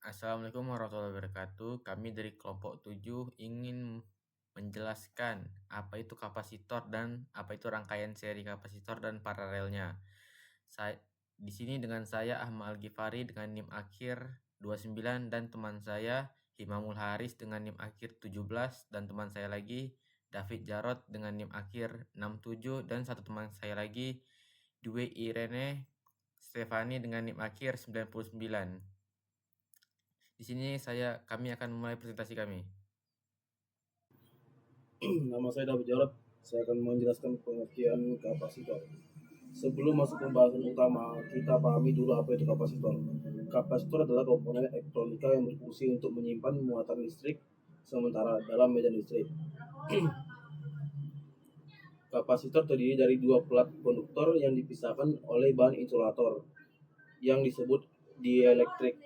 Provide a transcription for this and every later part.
Assalamualaikum warahmatullahi wabarakatuh. Kami dari kelompok 7 ingin menjelaskan apa itu kapasitor dan apa itu rangkaian seri kapasitor dan paralelnya. Di sini dengan saya Ahmad Al-Ghifari dengan NIM akhir 29 dan teman saya Himamul Haris dengan NIM akhir 17 dan teman saya lagi David Jarot dengan NIM akhir 67 dan satu teman saya lagi Dwi Irene Stefani dengan NIM akhir 99. Di sini kami akan memulai presentasi kami. Nama saya David Jarot. Saya akan menjelaskan pengertian kapasitor. Sebelum masuk pembahasan utama, kita pahami dulu apa itu kapasitor. Kapasitor adalah komponen elektronika yang berfungsi untuk menyimpan muatan listrik sementara dalam medan listrik. Kapasitor terdiri dari dua plat konduktor yang dipisahkan oleh bahan insulator yang disebut dielektrik.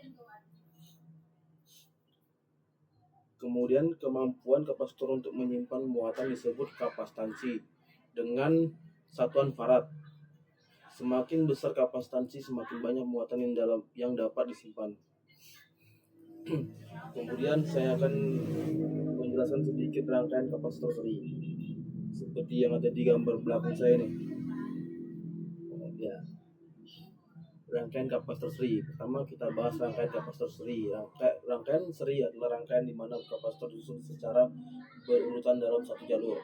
Kemudian kemampuan kapasitor untuk menyimpan muatan disebut kapasitansi dengan satuan farad. Semakin besar kapasitansi, semakin banyak muatan yang dapat disimpan. Kemudian saya akan menjelaskan sedikit rangkaian kapasitor seri, seperti yang ada di gambar belakang saya nih. Ya, rangkaian kapasitor seri. Pertama kita bahas rangkaian kapasitor seri. Rangkaian seri adalah rangkaian di mana kapasitor disusun secara berurutan dalam satu jalur.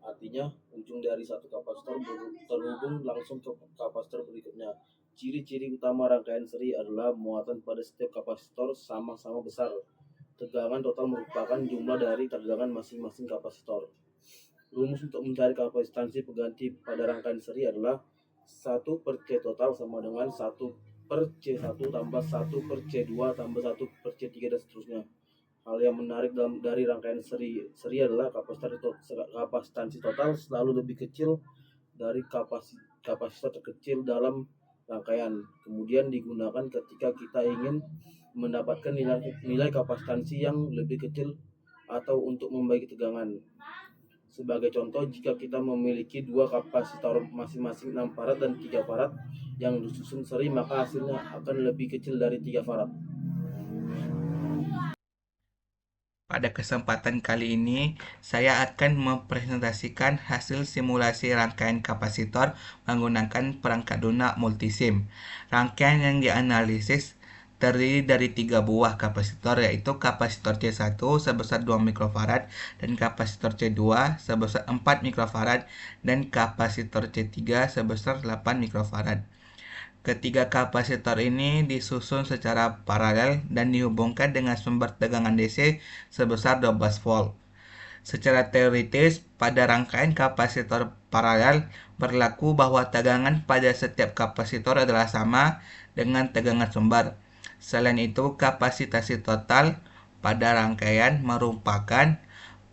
Artinya ujung dari satu kapasitor terhubung langsung ke kapasitor berikutnya. Ciri-ciri utama rangkaian seri adalah muatan pada setiap kapasitor sama-sama besar. Tegangan total merupakan jumlah dari tegangan masing-masing kapasitor. Rumus untuk mencari kapasitansi pengganti pada rangkaian seri adalah 1 per C total sama dengan 1 per C1 tambah 1 per C2 tambah 1 per C3 dan seterusnya. Hal yang menarik dari rangkaian seri adalah kapasitansi total selalu lebih kecil dari kapasitor terkecil dalam rangkaian. Kemudian digunakan ketika kita ingin mendapatkan nilai kapasitansi yang lebih kecil atau untuk membagi tegangan. Sebagai contoh, jika kita memiliki dua kapasitor masing-masing 6 farad dan 3 farad yang disusun seri, maka hasilnya akan lebih kecil dari 3 farad. Pada kesempatan kali ini, saya akan mempresentasikan hasil simulasi rangkaian kapasitor menggunakan perangkat lunak multisim. Rangkaian yang dianalisis terdiri dari 3 buah kapasitor, yaitu kapasitor C1 sebesar 2 mikrofarad dan kapasitor C2 sebesar 4 mikrofarad dan kapasitor C3 sebesar 8 mikrofarad. Ketiga kapasitor ini disusun secara paralel dan dihubungkan dengan sumber tegangan DC sebesar 12 volt. Secara teoritis, pada rangkaian kapasitor paralel berlaku bahwa tegangan pada setiap kapasitor adalah sama dengan tegangan sumber. Selain itu, kapasitansi total pada rangkaian merupakan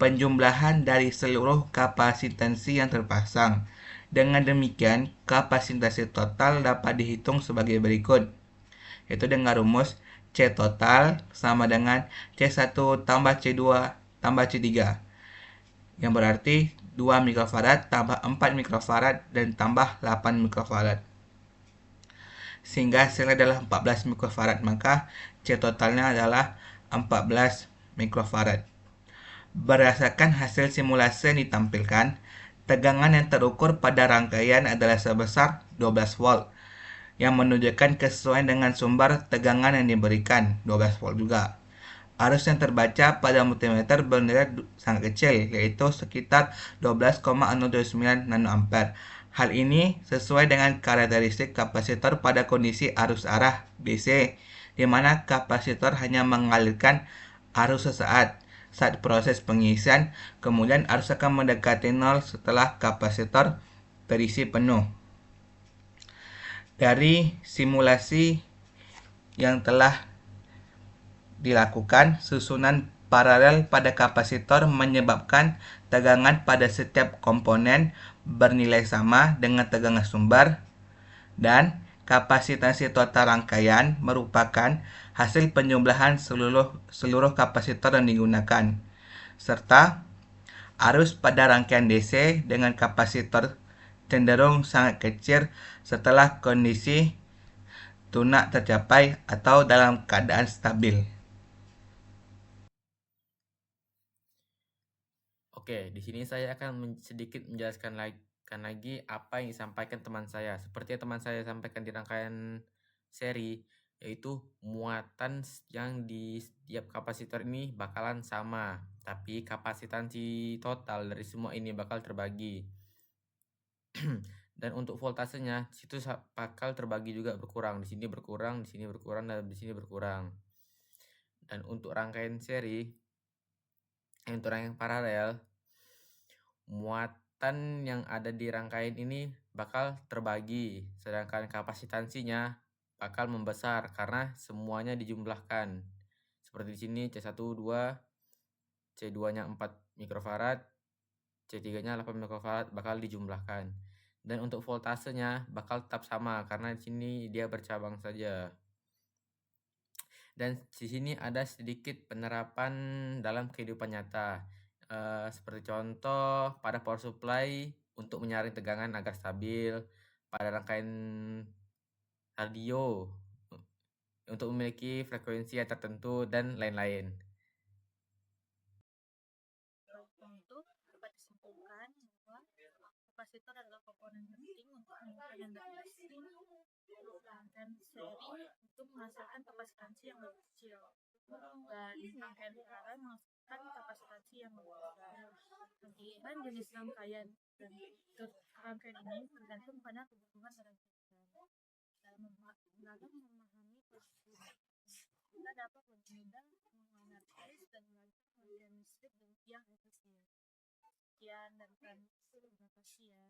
penjumlahan dari seluruh kapasitansi yang terpasang. Dengan demikian, kapasitansi total dapat dihitung sebagai berikut, yaitu dengan rumus C total sama dengan C1 tambah C2 tambah C3, yang berarti 2 mikrofarad tambah 4 mikrofarad dan tambah 8 mikrofarad. Sehingga hasilnya adalah 14 mikrofarad, maka C totalnya adalah 14 mikrofarad. Berdasarkan hasil simulasi yang ditampilkan, tegangan yang terukur pada rangkaian adalah sebesar 12 volt, yang menunjukkan kesesuaian dengan sumber tegangan yang diberikan, 12 volt juga. Arus yang terbaca pada multimeter bernilai sangat kecil, yaitu sekitar 12,029 nanoampere. Hal ini sesuai dengan karakteristik kapasitor pada kondisi arus arah DC, di mana kapasitor hanya mengalirkan arus sesaat saat proses pengisian, kemudian arus akan mendekati nol setelah kapasitor terisi penuh. Dari simulasi yang telah dilakukan, susunan paralel pada kapasitor menyebabkan tegangan pada setiap komponen bernilai sama dengan tegangan sumber, dan kapasitansi total rangkaian merupakan hasil penjumlahan seluruh kapasitor yang digunakan, serta arus pada rangkaian DC dengan kapasitor cenderung sangat kecil setelah kondisi tunak tercapai atau dalam keadaan stabil. Oke, di sini saya akan sedikit menjelaskan lagi apa yang disampaikan teman saya. Seperti yang teman saya sampaikan di rangkaian seri, yaitu muatan yang di setiap kapasitor ini bakalan sama, tapi kapasitansi total dari semua ini bakal terbagi. Dan untuk voltasenya situ bakal terbagi juga berkurang. Di sini berkurang, di sini berkurang, dan di sini berkurang. Dan untuk rangkaian seri, untuk rangkaian paralel, muatan yang ada di rangkaian ini bakal terbagi, sedangkan kapasitansinya bakal membesar karena semuanya dijumlahkan. Seperti di sini C1 2, C2-nya 4 mikrofarad, C3-nya 8 mikrofarad bakal dijumlahkan. Dan untuk voltasenya bakal tetap sama karena di sini dia bercabang saja. Dan di sini ada sedikit penerapan dalam kehidupan nyata. Seperti contoh pada power supply untuk menyaring tegangan agar stabil, pada rangkaian radio untuk memiliki frekuensi yang tertentu, dan lain-lain. Untuk dapat disimpulkan bahwa kapasitor adalah komponen penting untuk mengukur rangkaian seri untuk menghasilkan kapasitansi yang lebih kecil, dan rangkaian paralel menghasilkan kapasitansi yang lebih besar. Pemilihan jenis rangkaian dan rangkaian ini tergantung pada kebutuhan rangkaian. Dalam memahami proses kita dapat lebih mudah menganalisis dan melakukan penelitian listrik dan tiang efisien. Sekian dan terima kasih ya.